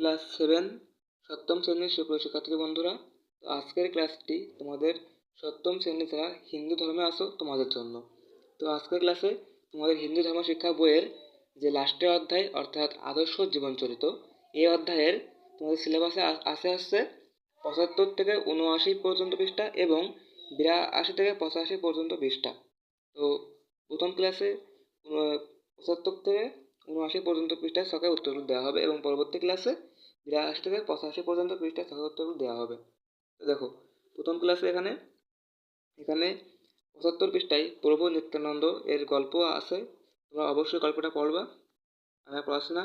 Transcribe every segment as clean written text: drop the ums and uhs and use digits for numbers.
Class 7 সপ্তম শ্রেণীর সুপ্রিয় শিক্ষার্থী বন্ধুরা, তো আজকের ক্লাসটি তোমাদের সপ্তম শ্রেণী যারা হিন্দু ধর্মে আসো তোমাদের জন্য। তো আজকের ক্লাসে তোমাদের হিন্দু ধর্ম শিক্ষা বইয়ের যে লাস্টের অধ্যায় অর্থাৎ আদর্শ জীবনচরিত, এই অধ্যায়ের তোমাদের সিলেবাসে আসছে 75 থেকে 79 পর্যন্ত পৃষ্ঠা এবং 82 থেকে 85 পর্যন্ত পৃষ্ঠা। তো প্রথম ক্লাসে 75 থেকে 79 পর্যন্ত পৃষ্ঠার ছকের উত্তরগুলো দেওয়া হবে এবং পরবর্তী ক্লাসে 82 থেকে 85 পর্যন্ত পৃষ্ঠার ছকের উত্তরগুলো দেওয়া হবে। তো দেখো, প্রথম ক্লাসে এখানে 75 পৃষ্ঠায় প্রভু নিত্যানন্দ এর গল্প আছে। তোমরা অবশ্যই গল্পটা পড়বা। আমার পড়াশোনা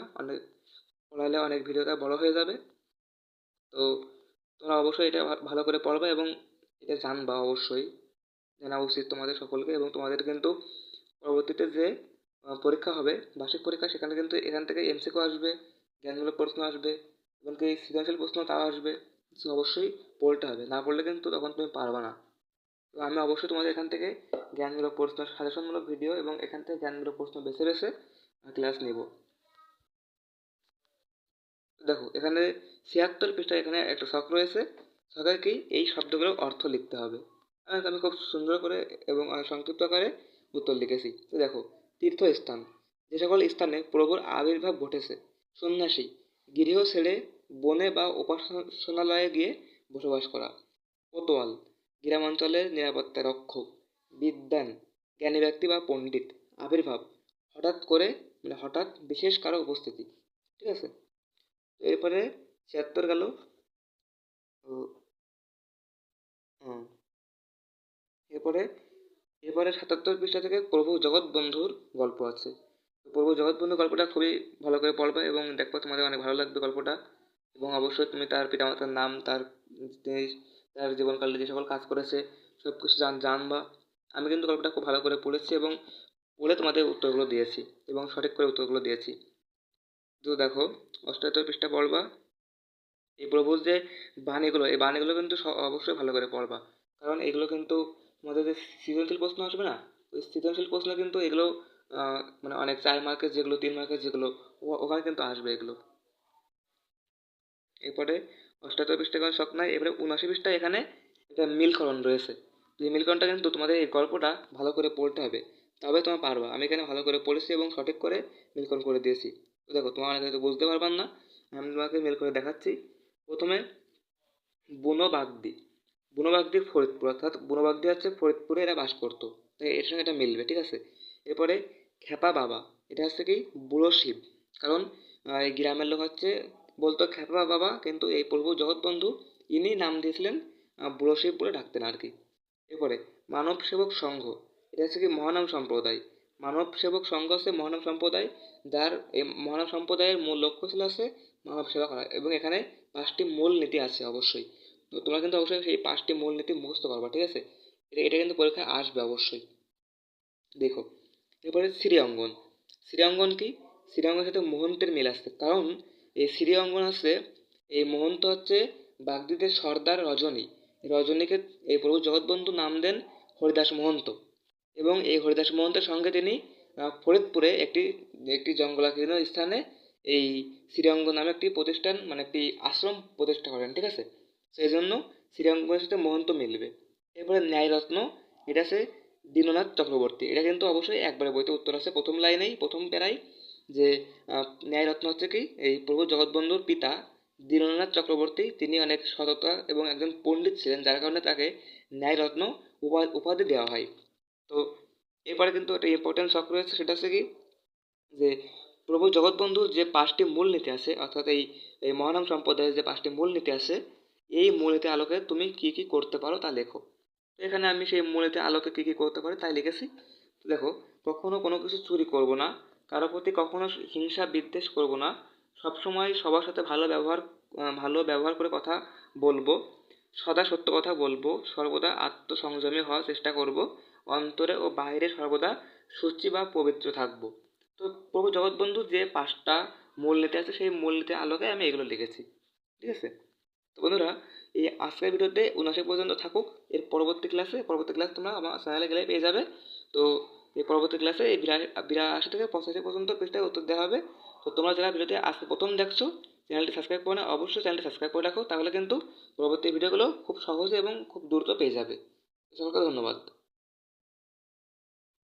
পড়াইলে অনেক ভিডিওটা বড় হয়ে যাবে। তো তোমরা অবশ্যই এটা ভালো করে পড়বা এবং এটা জানবা, অবশ্যই জানা উচিত তোমাদের সকলকে। এবং তোমাদের কিন্তু পরবর্তীতে যে পরীক্ষা হবে, বার্ষিক পরীক্ষা, সেখানে কিন্তু এখান থেকে এমসিকিউ আসবে, জ্ঞানমূলক প্রশ্ন আসবে, এমনকি সৃজনশীল প্রশ্ন তাও আসবে। অবশ্যই পড়তে হবে, না পড়লে কিন্তু তখন তুমি পারবে না। তো আমি অবশ্যই তোমাদের এখান থেকে জ্ঞানমূলক প্রশ্ন, সাজেশনমূলক ভিডিও এবং এখান থেকে জ্ঞানমূলক প্রশ্ন বেছে বেছে ক্লাস নেব। দেখো, এখানে 76 পৃষ্ঠায় এখানে একটা ছক রয়েছে। ছকে কি এই শব্দগুলোর অর্থ লিখতে হবে। আমি খুব সুন্দর করে এবং সংক্ষিপ্ত আকারে উত্তর লিখেছি। তো দেখো, তীর্থস্থান, যে সকল স্থানে প্রভুর আবির্ভাব ঘটেছে। সন্ন্যাসী, গৃহ ছেড়ে বনে বা উপাসনালয়ে গিয়ে বসবাস করা। কোতোয়াল, গ্রামাঞ্চলের নিরাপত্তা রক্ষক। বিদ্বান, জ্ঞানী ব্যক্তি বা পণ্ডিত। আবির্ভাব, হঠাৎ করে, মানে হঠাৎ বিশেষ কারো উপস্থিতি। ঠিক আছে। তো এরপরে 76 গেল। এরপরে এরপরে 77 পৃষ্ঠা থেকে প্রভু জগৎবন্ধুর গল্প আছে। তো প্রভু জগৎবন্ধুর গল্পটা খুবই ভালো করে পড়বে এবং দেখবে তোমাদের অনেক ভালো লাগবে গল্পটা। এবং অবশ্যই তুমি তার পিতামাতার নাম, তার জীবনকালে যে সকল কাজ করেছে সব কিছু জানবা। আমি কিন্তু গল্পটা খুব ভালো করে পড়েছি এবং পড়ে তোমাদের উত্তরগুলো দিয়েছি এবং সঠিক করে উত্তরগুলো দিয়েছি। তো দেখো, 78 পৃষ্ঠা পড়বা। এই প্রভুর যে বাণীগুলো, এই বাণীগুলো কিন্তু অবশ্যই ভালো করে পড়বা, কারণ এগুলো কিন্তু তোমাদের যে সৃজনশীল প্রশ্ন আসবে না, ওই সৃজনশীল প্রশ্ন কিন্তু এগুলো মানে অনেক 4 মার্কের যেগুলো, 3 মার্কের যেগুলো, ওখানে কিন্তু আসবে এগুলো। এরপরে 78 পৃষ্ঠায় কোনো শখ নাই। এবারে 79 পৃষ্ঠায় এখানে একটা মিলকরণ রয়েছে। তো এই মিলকরণটা কিন্তু তোমাদের এই গল্পটা ভালো করে পড়তে হবে, তবে তোমরা পারবা। আমি এখানে ভালো করে পড়েছি এবং সঠিক করে মিলকরণ করে দিয়েছি। তো দেখো, তোমার অনেকে হয়তো বুঝতে পারবার না, আমি তোমাকে মিল করে দেখাচ্ছি। প্রথমে বুনোবাগদি, বুনোবাগদি ফরিদপুর, অর্থাৎ বুনোবাগদি হচ্ছে ফরিদপুরে এরা বাস করতো, তাই এর সঙ্গে এটা মিলবে। ঠিক আছে। এরপরে খেপা বাবা, এটা হচ্ছে কি বুড়ো শিব, কারণ এই গ্রামের লোক হচ্ছে বলতো খেপা বাবা, কিন্তু এই প্রভু জগৎবন্ধু ইনি নাম দিয়েছিলেন বুড়ো শিব বলে ডাকতেন আর কি। এরপরে মানব সেবক সংঘ, এটা হচ্ছে কি মহানাম সম্প্রদায়। মানব সেবক সংঘ হচ্ছে মহানাম সম্প্রদায়, যার এই মহানাম সম্প্রদায়ের মূল লক্ষ্য ছিল হচ্ছে মানব সেবা করা। এবং এখানে 5টি মূল নীতি আছে অবশ্যই। তো তোমরা কিন্তু অবশ্যই সেই 5টি মূল নীতি মুখস্থ করবা। ঠিক আছে। এটা কিন্তু পরীক্ষায় আসবে অবশ্যই। দেখো, এরপরে শ্রী অঙ্গন। শ্রী অঙ্গন কি? শ্রী অঙ্গনের সাথে মহন্তের মিল আছে, কারণ এই শ্রী অঙ্গন হচ্ছে, এই মহন্ত হচ্ছে বাগদিদের সর্দার রজনী। রজনীকে এই প্রভু জগৎবন্ধু নাম দেন হরিদাস মহন্ত। এবং এই হরিদাস মহন্তের সঙ্গে তিনি ফরিদপুরে একটি একটি জঙ্গলাকীর্ণ স্থানে এই শ্রীঅঙ্গ নামে একটি প্রতিষ্ঠান, মানে একটি আশ্রম প্রতিষ্ঠা করেন। ঠিক আছে। সেই জন্য শ্রীঅঙ্গনের সাথে মহন্ত মিলবে। এরপরে ন্যায়রত্ন, এটা আছে দীননাথ চক্রবর্তী। এটা কিন্তু অবশ্যই একবারে বইতে উত্তর আছে প্রথম লাইনেই, প্রথম প্যারাই, যে ন্যায়রত্ন হচ্ছে কি এই প্রভু জগৎবন্ধুর পিতা দীননাথ চক্রবর্তী, তিনি অনেক সততা এবং একজন পণ্ডিত ছিলেন, যার কারণে তাকে ন্যায়রত্ন উপাধি দেওয়া হয়। তো এরপরে কিন্তু একটা ইম্পর্টেন্ট শখ রয়েছে, সেটা হচ্ছে কি যে প্রভু জগৎবন্ধুর যে 5টি মূল নীতি আছে, অর্থাৎ এই এই মহানাম সম্প্রদায়ের যে 5টি মূল নীতি আছে, এই মূল নীতির আলোকে তুমি কি কি করতে পারো তা লেখো। তো এখানে আমি সেই মূল নীতির আলোকে কি কি করতে পারি তাই লিখেছি। তো দেখো, কখনো কোনো কিছু চুরি করব না, কারো প্রতি কখনো হিংসা বিদ্বেষ করব না, সবসময় সবার সাথে ভালো ব্যবহার করে কথা বলবো, সদা সত্য কথা বলবো, সর্বদা আত্মসংযমী হওয়ার চেষ্টা করব, অন্তরে ও বাইরে সর্বদা শুচি বা পবিত্র থাকবো। তো প্রভু জগৎবন্ধুর যে 5টা মূলনীতি আছে, সেই মূলনীতির আলোকে আমি এগুলো লিখেছি। ঠিক আছে। তো বন্ধুরা, এই আজকের ভিডিওতে 79 পর্যন্ত থাকুক। এর পরবর্তী ক্লাস তোমরা আমার চ্যানেলে গেলে পেয়ে যাবে। তো এই পরবর্তী ক্লাসে এই 82 থেকে 85 পর্যন্ত পৃষ্ঠায় উত্তর দেওয়া হবে। তো তোমরা যারা ভিডিওতে আজকে প্রথম দেখছো, চ্যানেলটি সাবস্ক্রাইব করে না, অবশ্যই চ্যানেলটি সাবস্ক্রাইব করে রাখো, তাহলে কিন্তু পরবর্তী ভিডিওগুলো খুব সহজে এবং খুব দ্রুত পেয়ে যাবে। সকলকে ধন্যবাদ।